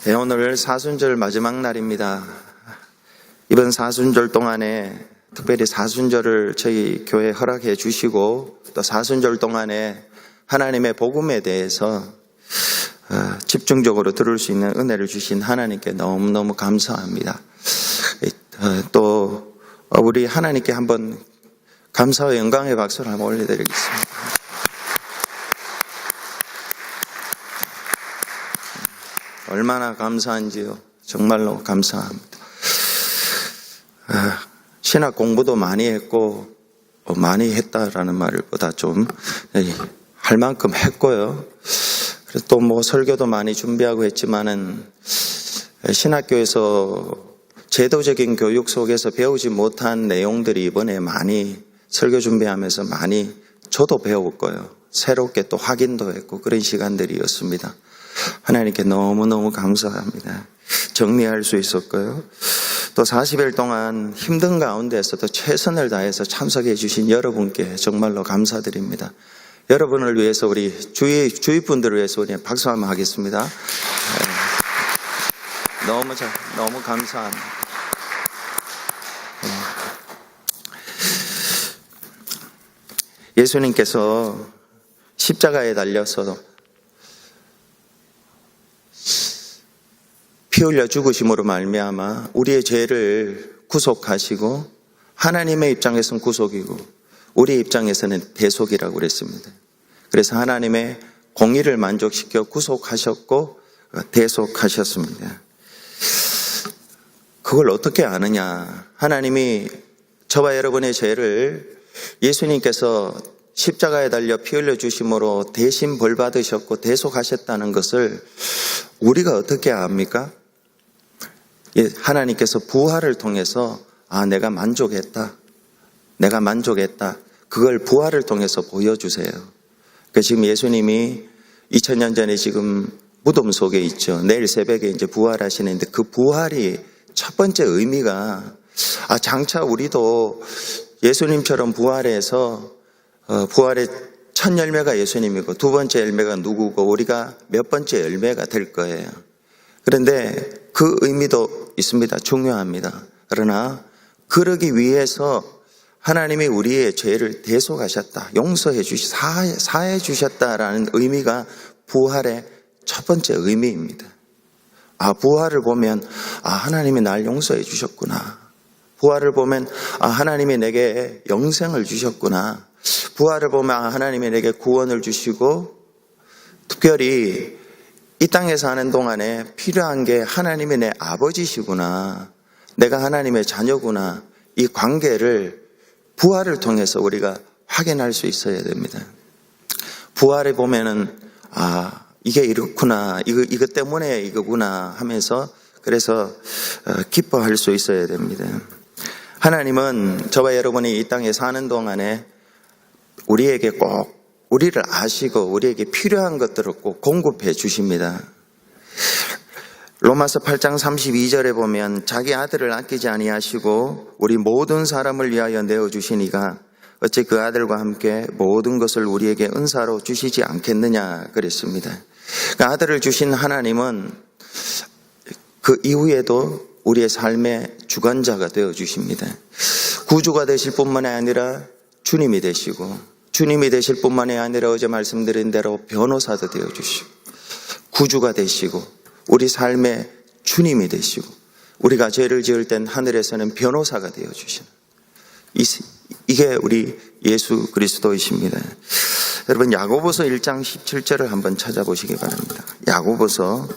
네, 오늘 사순절 마지막 날입니다. 이번 사순절 동안에 특별히 사순절을 저희 교회에 허락해 주시고 또 사순절 동안에 하나님의 복음에 대해서 집중적으로 들을 수 있는 은혜를 주신 하나님께 너무너무 감사합니다. 또 우리 하나님께 한번 감사와 영광의 박수를 한번 올려드리겠습니다. 얼마나 감사한지요. 정말로 감사합니다. 신학 공부도 많이 했고 많이 했다라는 말보다 좀 할 만큼 했고요. 그래서 또 뭐 설교도 많이 준비하고 했지만은 신학교에서 제도적인 교육 속에서 배우지 못한 내용들이 이번에 많이 설교 준비하면서 많이 저도 배웠고요. 새롭게 또 확인도 했고 그런 시간들이었습니다. 하나님께 너무너무 감사합니다. 정리할 수 있었고요. 또 40일 동안 힘든 가운데서도 최선을 다해서 참석해 주신 여러분께 정말로 감사드립니다. 여러분을 위해서 우리 주위 분들을 위해서 우리 박수 한번 하겠습니다. 너무 감사합니다. 예수님께서 십자가에 달려서 피 흘려 죽으심으로 말미암아 우리의 죄를 구속하시고 하나님의 입장에서는 구속이고 우리의 입장에서는 대속이라고 그랬습니다. 그래서 하나님의 공의를 만족시켜 구속하셨고 대속하셨습니다. 그걸 어떻게 아느냐? 하나님이 저와 여러분의 죄를 예수님께서 십자가에 달려 피 흘려 주심으로 대신 벌 받으셨고 대속하셨다는 것을 우리가 어떻게 압니까? 하나님께서 부활을 통해서 내가 만족했다. 그걸 부활을 통해서 보여주세요. 그러니까 지금 예수님이 2000년 전에 지금 무덤 속에 있죠. 내일 새벽에 이제 부활하시는데 그 부활이 첫 번째 의미가 장차 우리도 예수님처럼 부활해서 부활의 첫 열매가 예수님이고 두 번째 열매가 누구고 우리가 몇 번째 열매가 될 거예요. 그런데 그 의미도 있습니다. 중요합니다. 그러나 그러기 위해서 하나님이 우리의 죄를 대속하셨다. 용서해 사해 주셨다라는 의미가 부활의 첫 번째 의미입니다. 부활을 보면 하나님이 날 용서해 주셨구나. 부활을 보면 하나님이 내게 영생을 주셨구나. 부활을 보면 하나님이 내게 구원을 주시고 특별히 이 땅에 사는 동안에 필요한 게 하나님이 내 아버지시구나. 내가 하나님의 자녀구나. 이 관계를 부활을 통해서 우리가 확인할 수 있어야 됩니다. 부활에 보면은 이게 이렇구나. 이것 때문에 이거구나 하면서 그래서 기뻐할 수 있어야 됩니다. 하나님은 저와 여러분이 이 땅에 사는 동안에 우리에게 꼭 우리를 아시고 우리에게 필요한 것들을 꼭 공급해 주십니다. 로마서 8장 32절에 보면 자기 아들을 아끼지 아니하시고 우리 모든 사람을 위하여 내어주시니가 어찌 그 아들과 함께 모든 것을 우리에게 은사로 주시지 않겠느냐 그랬습니다. 그 아들을 주신 하나님은 그 이후에도 우리의 삶의 주관자가 되어주십니다. 구주가 되실 뿐만이 아니라 주님이 되시고 주님이 되실 뿐만이 아니라 어제 말씀드린 대로 변호사도 되어주시고 구주가 되시고 우리 삶의 주님이 되시고 우리가 죄를 지을 땐 하늘에서는 변호사가 되어주시는 이게 우리 예수 그리스도이십니다. 여러분 야고보서 1장 17절을 한번 찾아보시기 바랍니다. 야고보서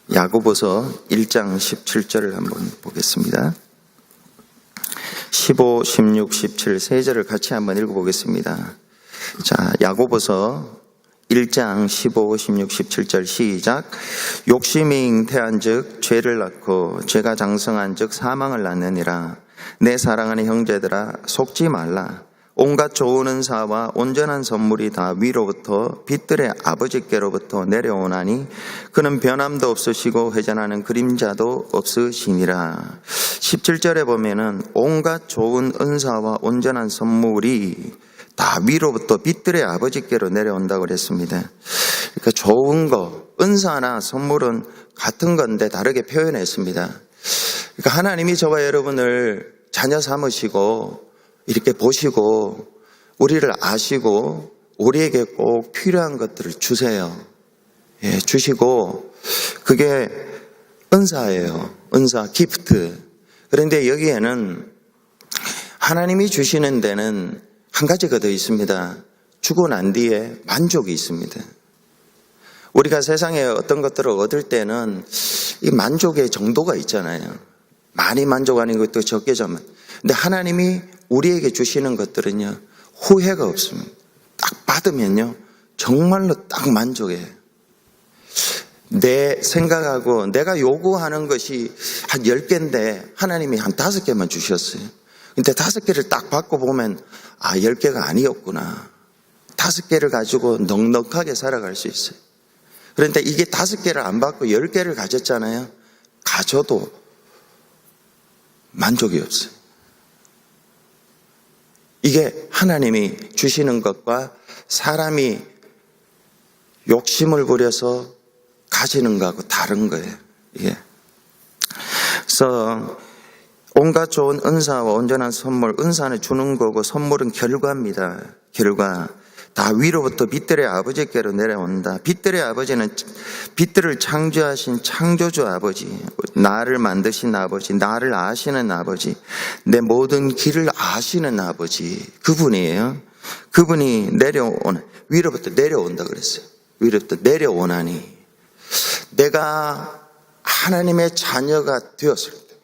1장 17절을 한번 보겠습니다. 15, 16, 17 세 절을 같이 한번 읽어보겠습니다. 자, 야고보서 1장 15, 16, 17절 시작. 욕심이 잉태한 즉 죄를 낳고 죄가 장성한 즉 사망을 낳느니라. 내 사랑하는 형제들아 속지 말라. 온갖 좋은 은사와 온전한 선물이 다 위로부터 빛들의 아버지께로부터 내려오나니 그는 변함도 없으시고 회전하는 그림자도 없으시니라. 17절에 보면은 온갖 좋은 은사와 온전한 선물이 다 위로부터 빛들의 아버지께로 내려온다고 그랬습니다. 그러니까 좋은 거, 은사나 선물은 같은 건데 다르게 표현했습니다. 그러니까 하나님이 저와 여러분을 자녀 삼으시고 이렇게 보시고 우리를 아시고 우리에게 꼭 필요한 것들을 주세요. 예, 주시고 그게 은사예요. 은사, 기프트. 그런데 여기에는 하나님이 주시는 데는 한 가지가 더 있습니다. 주고 난 뒤에 만족이 있습니다. 우리가 세상에 어떤 것들을 얻을 때는 이 만족의 정도가 있잖아요. 많이 만족하는 것도 적게 좀. 근데 하나님이 우리에게 주시는 것들은요, 후회가 없습니다. 딱 받으면요, 정말로 딱 만족해요. 내 생각하고 내가 요구하는 것이 한 10개인데 하나님이 한 5개만 주셨어요. 근데 5개를 딱 받고 보면 10개가 아니었구나. 5개를 가지고 넉넉하게 살아갈 수 있어요. 그런데 이게 5개를 안 받고 10개를 가졌잖아요. 가져도 만족이 없어요. 이게 하나님이 주시는 것과 사람이 욕심을 부려서 가지는 거하고 다른 거예요. 이게. 그래서 온갖 좋은 은사와 온전한 선물, 은사는 주는 거고 선물은 결과입니다. 결과. 다 위로부터 빛들의 아버지께로 내려온다. 빛들의 아버지는 빛들을 창조하신 창조주 아버지, 나를 만드신 아버지, 나를 아시는 아버지, 내 모든 길을 아시는 아버지, 그분이에요. 그분이 위로부터 내려온다 그랬어요. 위로부터 내려오나니 내가 하나님의 자녀가 되었을 때,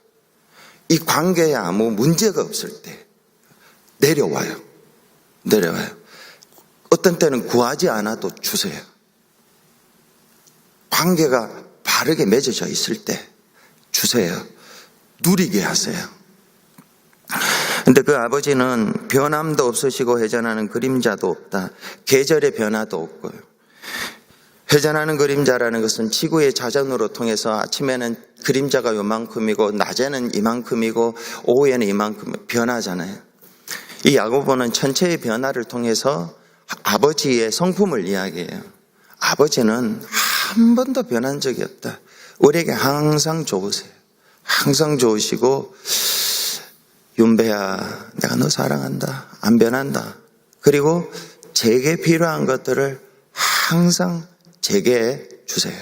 이 관계에 아무 문제가 없을 때 내려와요. 어떤 때는 구하지 않아도 주세요. 관계가 바르게 맺어져 있을 때 주세요. 누리게 하세요. 근데 그 아버지는 변함도 없으시고 회전하는 그림자도 없다. 계절의 변화도 없고요. 회전하는 그림자라는 것은 지구의 자전으로 통해서 아침에는 그림자가 요만큼이고 낮에는 이만큼이고 오후에는 이만큼 변하잖아요. 이 야고보는 천체의 변화를 통해서 아버지의 성품을 이야기해요. 아버지는 한 번도 변한 적이 없다. 우리에게 항상 좋으세요. 항상 좋으시고 윤배야, 내가 너 사랑한다. 안 변한다. 그리고 제게 필요한 것들을 항상 제게 주세요.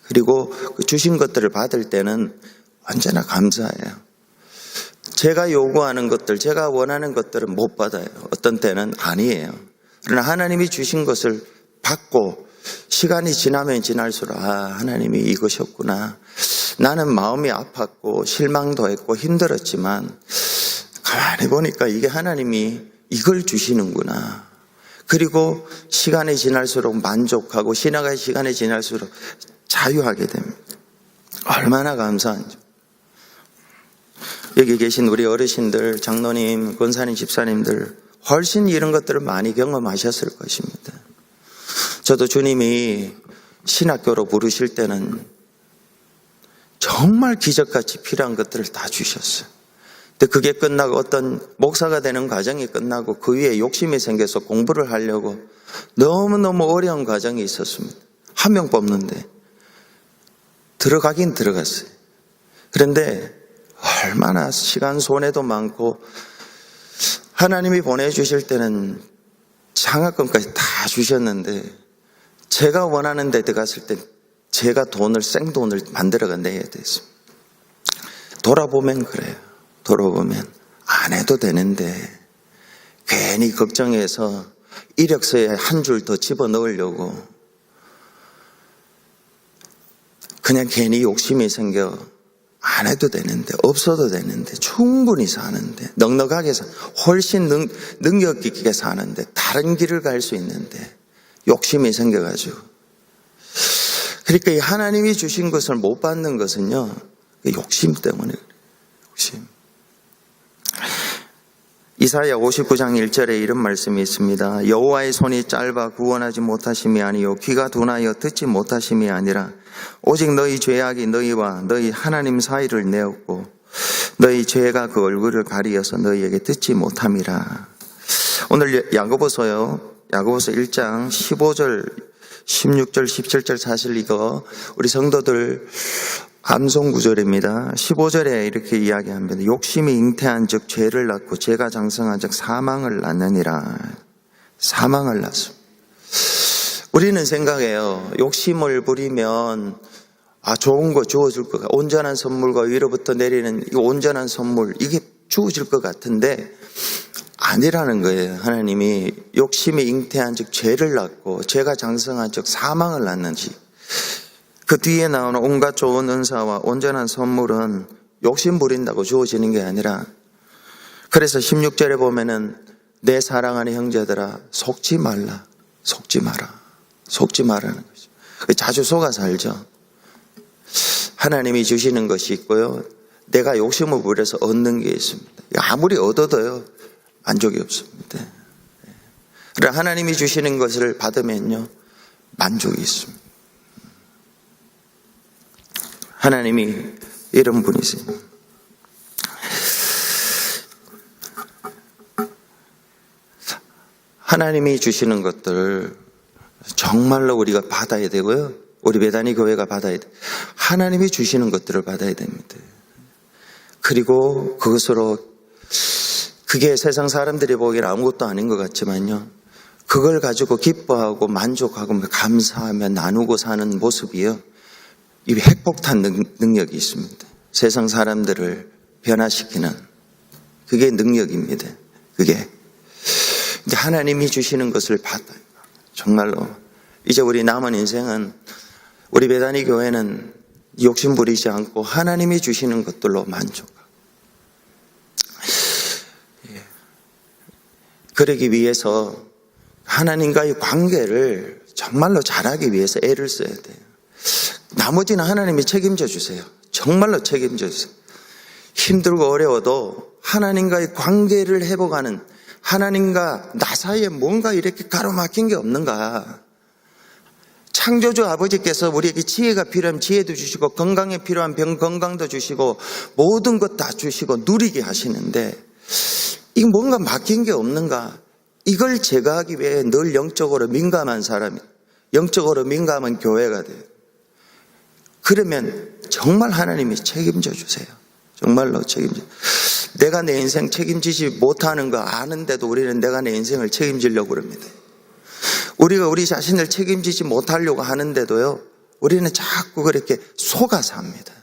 그리고 주신 것들을 받을 때는 언제나 감사해요. 제가 요구하는 것들, 제가 원하는 것들은 못 받아요. 어떤 때는 아니에요. 그러나 하나님이 주신 것을 받고 시간이 지나면 지날수록 하나님이 이것이었구나. 나는 마음이 아팠고 실망도 했고 힘들었지만 가만히 보니까 이게 하나님이 이걸 주시는구나. 그리고 시간이 지날수록 만족하고 시간이 지날수록 자유하게 됩니다. 얼마나 감사한지. 여기 계신 우리 어르신들, 장로님, 권사님, 집사님들 훨씬 이런 것들을 많이 경험하셨을 것입니다. 저도 주님이 신학교로 부르실 때는 정말 기적같이 필요한 것들을 다 주셨어요. 근데 그게 끝나고 어떤 목사가 되는 과정이 끝나고 그 위에 욕심이 생겨서 공부를 하려고 너무너무 어려운 과정이 있었습니다. 한 명 뽑는데 들어가긴 들어갔어요. 그런데 얼마나 시간 손해도 많고 하나님이 보내주실 때는 장학금까지 다 주셨는데 제가 원하는 데 들어갔을 때 제가 생돈을 만들어가 내야 됐습니다. 돌아보면 그래요. 돌아보면 안 해도 되는데 괜히 걱정해서 이력서에 한 줄 더 집어넣으려고 그냥 괜히 욕심이 생겨 안 해도 되는데, 없어도 되는데, 충분히 사는데, 넉넉하게 훨씬 능력 있게 사는데, 다른 길을 갈 수 있는데 욕심이 생겨가지고. 그러니까 이 하나님이 주신 것을 못 받는 것은요, 욕심 때문에 그래요. 욕심. 이사야 59장 1절에 이런 말씀이 있습니다. 여호와의 손이 짧아 구원하지 못하심이 아니요 귀가 둔하여 듣지 못하심이 아니라 오직 너희 죄악이 너희와 너희 하나님 사이를 내었고 너희 죄가 그 얼굴을 가리어서 너희에게 듣지 못함이라. 오늘 야고보서 1장 15절 16절, 17절 사실 이거 우리 성도들 암송 구절입니다. 15절에 이렇게 이야기합니다. 욕심이 잉태한 즉 죄를 낳고 죄가 장성한 즉 사망을 낳느니라. 사망을 낳습니다. 우리는 생각해요. 욕심을 부리면 좋은 거 주어질 것 같아. 온전한 선물과 위로부터 내리는 이 온전한 선물 이게 주어질 것 같은데 아니라는 거예요. 하나님이 욕심이 잉태한 즉 죄를 낳고 죄가 장성한 즉 사망을 낳는지. 그 뒤에 나오는 온갖 좋은 은사와 온전한 선물은 욕심 부린다고 주어지는 게 아니라, 그래서 16절에 보면은 내 사랑하는 형제들아 속지 말라, 속지 마라, 속지 말라는 거죠. 자주 속아 살죠. 하나님이 주시는 것이 있고요, 내가 욕심을 부려서 얻는 게 있습니다. 아무리 얻어도요 만족이 없습니다. 그러나 하나님이 주시는 것을 받으면요 만족이 있습니다. 하나님이 이런 분이세요. 하나님이 주시는 것들 정말로 우리가 받아야 되고요, 우리 베다니 교회가 받아야 돼. 하나님이 주시는 것들을 받아야 됩니다. 그리고 그것으로, 그게 세상 사람들이 보기에는 아무것도 아닌 것 같지만요, 그걸 가지고 기뻐하고 만족하고 감사하며 나누고 사는 모습이요, 이 핵폭탄 능력이 있습니다. 세상 사람들을 변화시키는 그게 능력입니다. 그게 이제 하나님이 주시는 것을 받아요. 정말로 이제 우리 남은 인생은, 우리 베다니 교회는 욕심 부리지 않고 하나님이 주시는 것들로 만족하고, 그러기 위해서 하나님과의 관계를 정말로 잘하기 위해서 애를 써야 돼요. 나머지는 하나님이 책임져 주세요. 정말로 책임져 주세요. 힘들고 어려워도 하나님과의 관계를 회복하는, 하나님과 나 사이에 뭔가 이렇게 가로막힌 게 없는가. 창조주 아버지께서 우리에게 지혜가 필요하면 지혜도 주시고, 건강에 필요한 건강도 주시고, 모든 것 다 주시고 누리게 하시는데, 이 뭔가 막힌 게 없는가. 이걸 제거하기 위해 늘 영적으로 민감한 사람이, 영적으로 민감한 교회가 돼요. 그러면 정말 하나님이 책임져 주세요. 정말로 책임져. 내가 내 인생 책임지지 못하는 거 아는데도 우리는 내가 내 인생을 책임지려고 그럽니다. 우리가 우리 자신을 책임지지 못하려고 하는데도요, 우리는 자꾸 그렇게 속아서 합니다.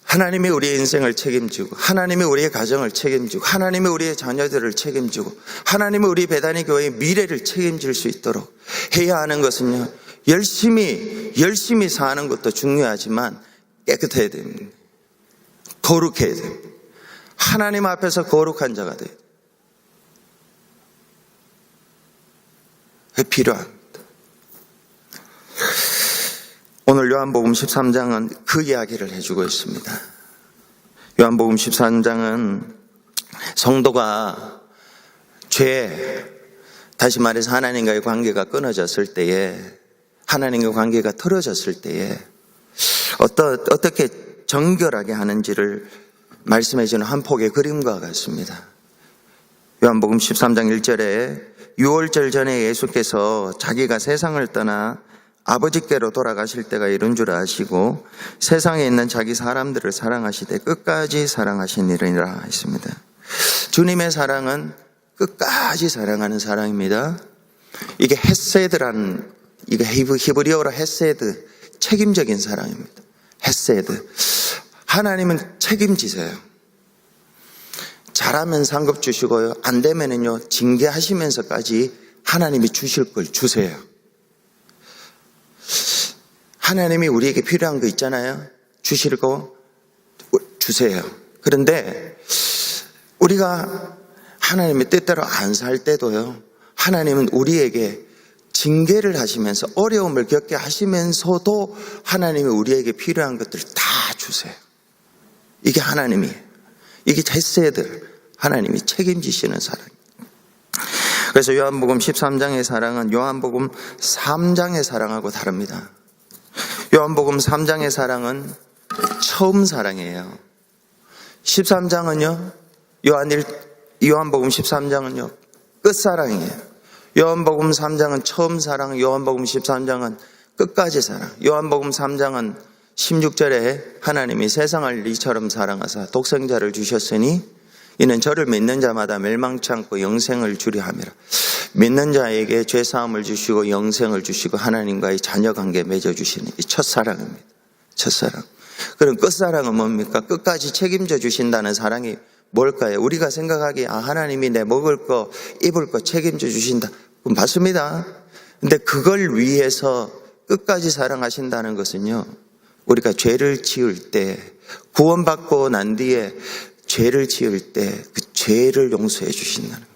하나님이 우리의 인생을 책임지고, 하나님이 우리의 가정을 책임지고, 하나님이 우리의 자녀들을 책임지고, 하나님이 우리 베다니 교회의 미래를 책임질 수 있도록 해야 하는 것은요, 열심히 사는 것도 중요하지만 깨끗해야 됩니다. 거룩해야 됩니다. 하나님 앞에서 거룩한 자가 돼야 돼요. 그게 필요합니다. 오늘 요한복음 13장은 그 이야기를 해주고 있습니다. 요한복음 13장은 성도가 다시 말해서 하나님과의 관계가 끊어졌을 때에, 하나님과 관계가 틀어졌을 때에 어떻게 정결하게 하는지를 말씀해 주는 한 폭의 그림과 같습니다. 요한복음 13장 1절에 유월절 전에 예수께서 자기가 세상을 떠나 아버지께로 돌아가실 때가 이른 줄 아시고 세상에 있는 자기 사람들을 사랑하시되 끝까지 사랑하시니라 했습니다. 주님의 사랑은 끝까지 사랑하는 사랑입니다. 이게 헤세드라는, 이게 히브리어로 헤세드, 책임적인 사랑입니다. 헤세드. 하나님은 책임지세요. 잘하면 상급 주시고요, 안 되면은요 징계하시면서까지 하나님이 주실 걸 주세요. 하나님이 우리에게 필요한 거 있잖아요. 주시고 주세요. 그런데 우리가 하나님의 뜻대로 안 살 때도요, 하나님은 우리에게 징계를 하시면서 어려움을 겪게 하시면서도 하나님이 우리에게 필요한 것들을 다 주세요. 이게 하나님이에요. 이게 헤세드, 하나님이 책임지시는 사랑입니다. 그래서 요한복음 13장의 사랑은 요한복음 3장의 사랑하고 다릅니다. 요한복음 3장의 사랑은 처음 사랑이에요. 13장은요, 요한복음 13장은요 끝사랑이에요. 요한복음 3장은 처음 사랑, 요한복음 13장은 끝까지 사랑. 요한복음 3장은 16절에 하나님이 세상을 이처럼 사랑하사 독생자를 주셨으니 이는 저를 믿는 자마다 멸망치 않고 영생을 주려 함이라. 믿는 자에게 죄사함을 주시고 영생을 주시고 하나님과의 자녀관계 맺어주시는 이 첫사랑입니다. 첫사랑. 그럼 끝사랑은 뭡니까? 끝까지 책임져 주신다는 사랑이 뭘까요? 우리가 생각하기에 하나님이 내 먹을 거 입을 거 책임져 주신다. 맞습니다. 근데 그걸 위해서 끝까지 사랑하신다는 것은요, 우리가 죄를 지을 때, 구원받고 난 뒤에 죄를 지을 때 그 죄를 용서해 주신다는 거예요.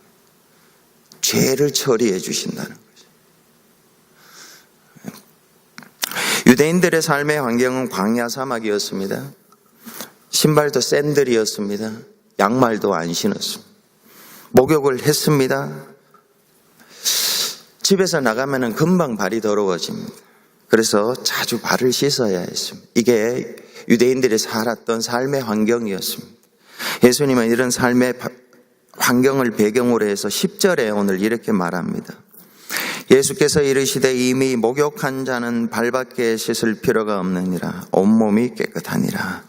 죄를 처리해 주신다는 거죠. 유대인들의 삶의 환경은 광야 사막이었습니다. 신발도 샌들이었습니다. 양말도 안 신었습니다. 목욕을 했습니다. 집에서 나가면 금방 발이 더러워집니다. 그래서 자주 발을 씻어야 했습니다. 이게 유대인들이 살았던 삶의 환경이었습니다. 예수님은 이런 삶의 환경을 배경으로 해서 10절에 오늘 이렇게 말합니다. 예수께서 이르시되 이미 목욕한 자는 발밖에 씻을 필요가 없느니라. 온몸이 깨끗하니라.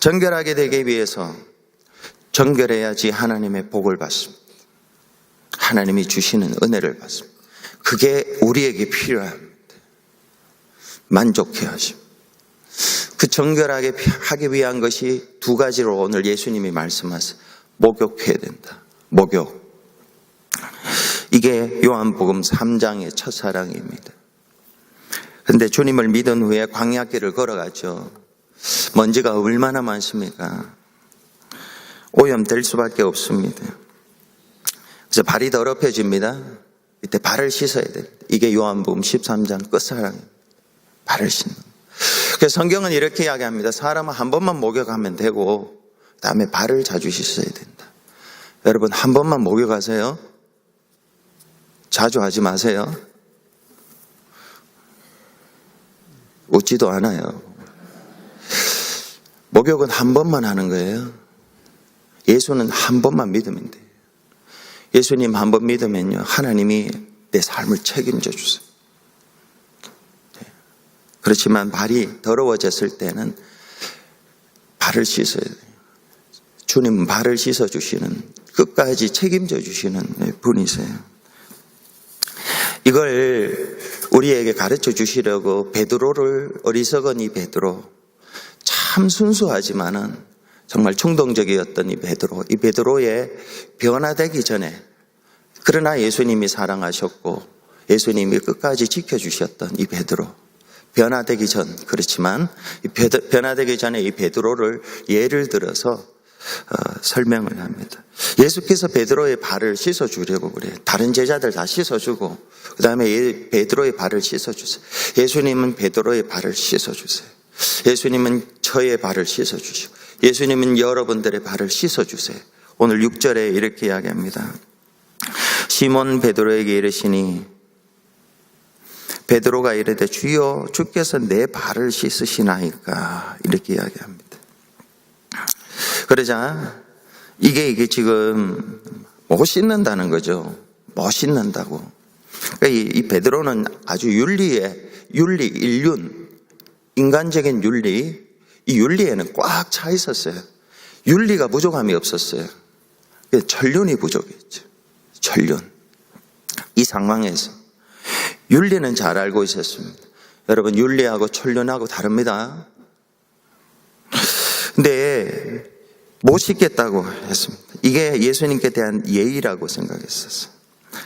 정결하게 되기 위해서 정결해야지 하나님의 복을 받습니다. 하나님이 주시는 은혜를 받습니다. 그게 우리에게 필요합니다. 만족해 하십니다. 그 정결하게 하기 위한 것이 두 가지로 오늘 예수님이 말씀하세요. 목욕해야 된다. 목욕. 이게 요한복음 3장의 첫사랑입니다. 그런데 주님을 믿은 후에 광야길을 걸어가죠. 먼지가 얼마나 많습니까? 오염될 수밖에 없습니다. 그래서 발이 더럽혀집니다. 이때 발을 씻어야 됩니다. 이게 요한복음 13장 끝사랑입니다. 발을 씻는. 그래서 성경은 이렇게 이야기합니다. 사람은 한 번만 목욕하면 되고 그다음에 발을 자주 씻어야 된다. 여러분 한 번만 목욕하세요. 자주 하지 마세요. 웃지도 않아요. 목욕은 한 번만 하는 거예요. 예수는 한 번만 믿으면 돼요. 예수님 한 번 믿으면요, 하나님이 내 삶을 책임져 주세요. 그렇지만 발이 더러워졌을 때는 발을 씻어야 돼요. 주님은 발을 씻어주시는, 끝까지 책임져 주시는 분이세요. 이걸 우리에게 가르쳐 주시려고 베드로를, 어리석은 이 베드로, 참 순수하지만은 정말 충동적이었던 이 베드로의 변화되기 전에, 그러나 예수님이 사랑하셨고 예수님이 끝까지 지켜주셨던 이 베드로, 변화되기 전, 그렇지만 변화되기 전에 이 베드로를 예를 들어서 설명을 합니다. 예수께서 베드로의 발을 씻어주려고 그래요. 다른 제자들 다 씻어주고 그 다음에 베드로의 발을 씻어주세요. 예수님은 베드로의 발을 씻어주세요. 예수님은 저의 발을 씻어주시고 예수님은 여러분들의 발을 씻어주세요. 오늘 6절에 이렇게 이야기합니다. 시몬 베드로에게 이르시니 베드로가 이르되 주여 주께서 내 발을 씻으시나이까, 이렇게 이야기합니다. 그러자 이게 지금 못 씻는다는 거죠. 못 씻는다고. 그러니까 이 베드로는 아주 인륜, 인간적인 윤리, 이 윤리에는 꽉 차 있었어요. 윤리가 부족함이 없었어요. 천륜이 부족했죠. 천륜. 이 상황에서 윤리는 잘 알고 있었습니다. 여러분, 윤리하고 천륜하고 다릅니다. 근데 못 씻겠다고 했습니다. 이게 예수님께 대한 예의라고 생각했었어요.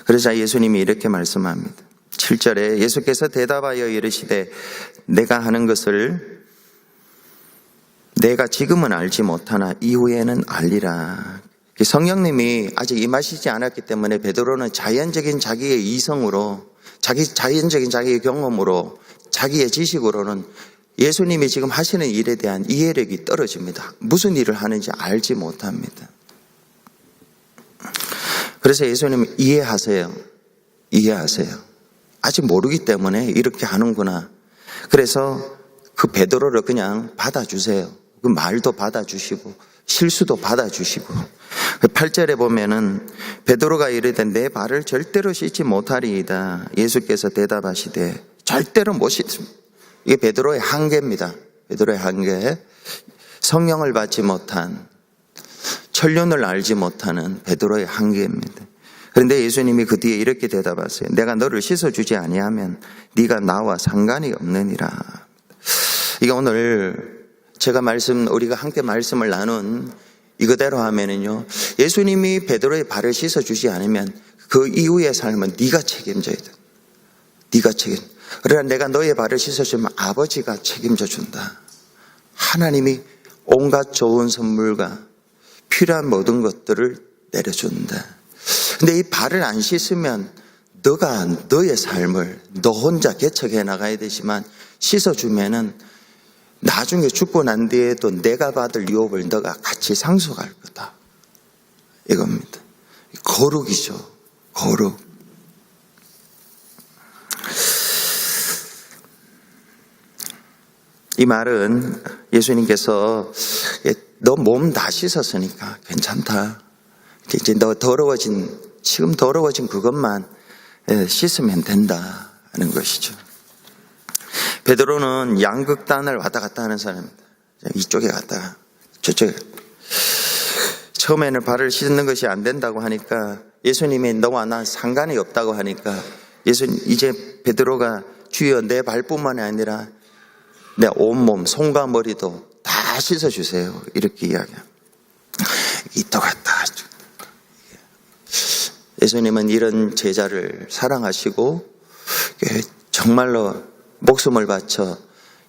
그래서 예수님이 이렇게 말씀합니다. 7절에 예수께서 대답하여 이르시되 내가 하는 것을 내가 지금은 알지 못하나 이후에는 알리라. 성령님이 아직 임하시지 않았기 때문에 베드로는 자연적인 자기의 이성으로, 자연적인 자기의 경험으로, 자기의 지식으로는 예수님이 지금 하시는 일에 대한 이해력이 떨어집니다. 무슨 일을 하는지 알지 못합니다. 그래서 예수님은 이해하세요. 아직 모르기 때문에 이렇게 하는구나. 그래서 그 베드로를 그냥 받아주세요. 그 말도 받아주시고 실수도 받아주시고 8절에 보면은 베드로가 이르되 내 발을 절대로 씻지 못하리이다. 예수께서 대답하시되 절대로 못 씻습니다. 이게 베드로의 한계입니다. 베드로의 한계. 성령을 받지 못한, 천륜을 알지 못하는 베드로의 한계입니다. 그런데 예수님이 그 뒤에 이렇게 대답하세요. 내가 너를 씻어주지 아니하면 네가 나와 상관이 없느니라. 이게 오늘 제가 우리가 함께 말씀을 나눈 이거대로 하면은요, 예수님이 베드로의 발을 씻어주지 않으면 그 이후의 삶은 네가 책임져야 돼. 네가 그러나 내가 너의 발을 씻어주면 아버지가 책임져 준다. 하나님이 온갖 좋은 선물과 필요한 모든 것들을 내려준다. 근데 이 발을 안 씻으면 너가 너의 삶을 너 혼자 개척해 나가야 되지만 씻어주면은 나중에 죽고 난 뒤에도 내가 받을 유업을 너가 같이 상속할 거다. 이겁니다. 거룩이죠. 거룩. 이 말은 예수님께서 너 몸 다 씻었으니까 괜찮다. 이제 너 지금 더러워진 그것만 씻으면 된다 하는 것이죠. 베드로는 양극단을 왔다 갔다 하는 사람입니다. 이쪽에 갔다가 저쪽에. 처음에는 발을 씻는 것이 안 된다고 하니까 예수님이 너와 난 상관이 없다고 하니까 이제 베드로가 주여 내 발뿐만 아니라 내 온몸, 손과 머리도 다 씻어주세요. 이렇게 이야기합니다. 이또 갔다. 예수님은 이런 제자를 사랑하시고 정말로 목숨을 바쳐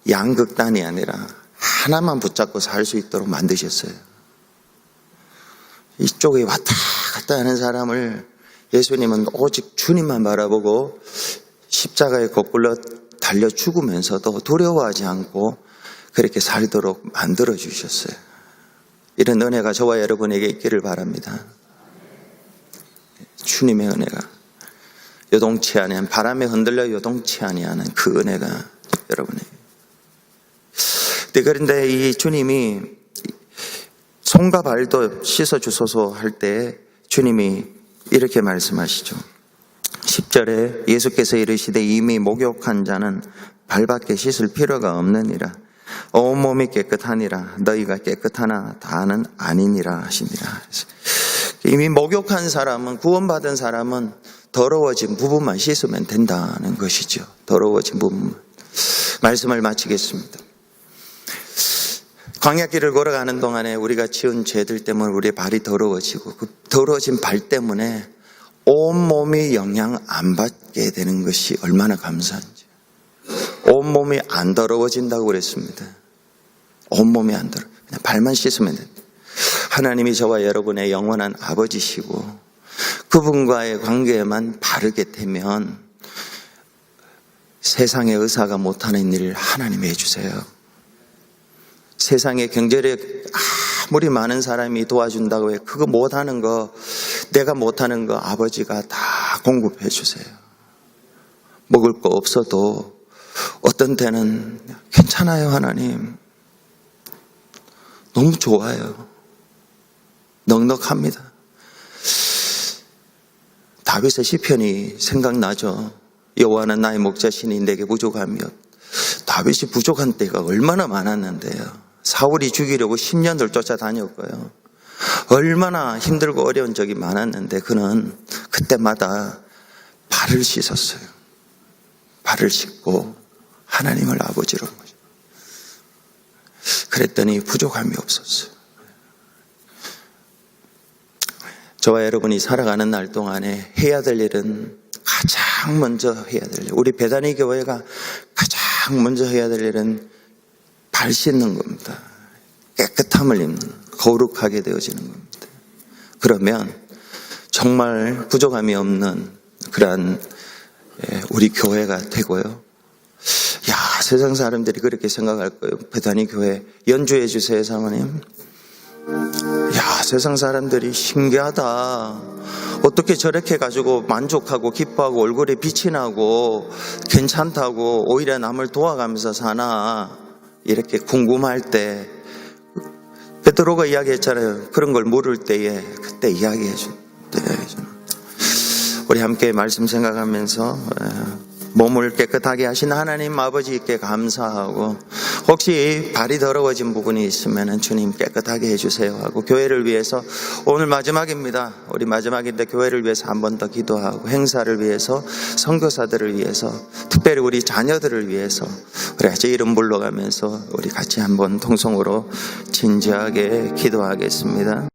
양극단이 아니라 하나만 붙잡고 살 수 있도록 만드셨어요. 이쪽에 왔다 갔다 하는 사람을 예수님은 오직 주님만 바라보고 십자가에 거꾸로 달려 죽으면서도 두려워하지 않고 그렇게 살도록 만들어 주셨어요. 이런 은혜가 저와 여러분에게 있기를 바랍니다. 주님의 은혜가 요동치 아니한, 바람에 흔들려 요동치 아니하는 그 은혜가 여러분에게. 그런데 이 주님이 손과 발도 씻어주소서 할 때 주님이 이렇게 말씀하시죠. 10절에 예수께서 이르시되 이미 목욕한 자는 발밖에 씻을 필요가 없느니라. 온몸이 깨끗하니라. 너희가 깨끗하나 다는 아니니라 하시니라. 이미 목욕한 사람은, 구원받은 사람은 더러워진 부분만 씻으면 된다는 것이죠. 더러워진 부분만. 말씀을 마치겠습니다. 광야길을 걸어가는 동안에 우리가 지은 죄들 때문에 우리의 발이 더러워지고 그 더러워진 발 때문에 온몸이 영향 안 받게 되는 것이 얼마나 감사한지. 온몸이 안 더러워진다고 그랬습니다. 온몸이 안 더러워. 그냥 발만 씻으면 된다. 하나님이 저와 여러분의 영원한 아버지시고 그분과의 관계만 바르게 되면 세상의 의사가 못하는 일을 하나님이 해주세요. 세상에 경제력 아무리 많은 사람이 도와준다고 해 그거 못하는 거, 내가 못하는 거 아버지가 다 공급해 주세요. 먹을 거 없어도 어떤 때는 괜찮아요 하나님. 너무 좋아요. 넉넉합니다. 다윗의 시편이 생각나죠. 여호와는 나의 목자시니 내게 부족함이 없. 다윗이 부족한 때가 얼마나 많았는데요. 사울이 죽이려고 10년을 쫓아다녔고요. 얼마나 힘들고 어려운 적이 많았는데 그는 그때마다 발을 씻었어요. 발을 씻고 하나님을 아버지로 모셨어요. 그랬더니 부족함이 없었어요. 저와 여러분이 살아가는 날 동안에 해야 될 일은 가장 먼저 해야 될 일. 우리 베다니 교회가 가장 먼저 해야 될 일은 발 씻는 겁니다. 깨끗함을 입는, 거룩하게 되어지는 겁니다. 그러면 정말 부족함이 없는 그러한 우리 교회가 되고요. 야, 세상 사람들이 그렇게 생각할 거예요. 베다니 교회 연주해 주세요, 사모님. 야, 세상 사람들이 신기하다. 어떻게 저렇게 가지고 만족하고 기뻐하고 얼굴에 빛이 나고 괜찮다고 오히려 남을 도와가면서 사나, 이렇게 궁금할 때 베드로가 이야기했잖아요. 그런 걸 물을 때에 그때 이야기해 줘. 우리 함께 말씀 생각하면서 몸을 깨끗하게 하신 하나님 아버지께 감사하고, 혹시 발이 더러워진 부분이 있으면 주님 깨끗하게 해주세요 하고, 교회를 위해서 오늘 마지막입니다. 우리 마지막인데 교회를 위해서 한 번 더 기도하고, 행사를 위해서, 선교사들을 위해서, 특별히 우리 자녀들을 위해서 우리 같이 이름 불러가면서 우리 같이 한번 통성으로 진지하게 기도하겠습니다.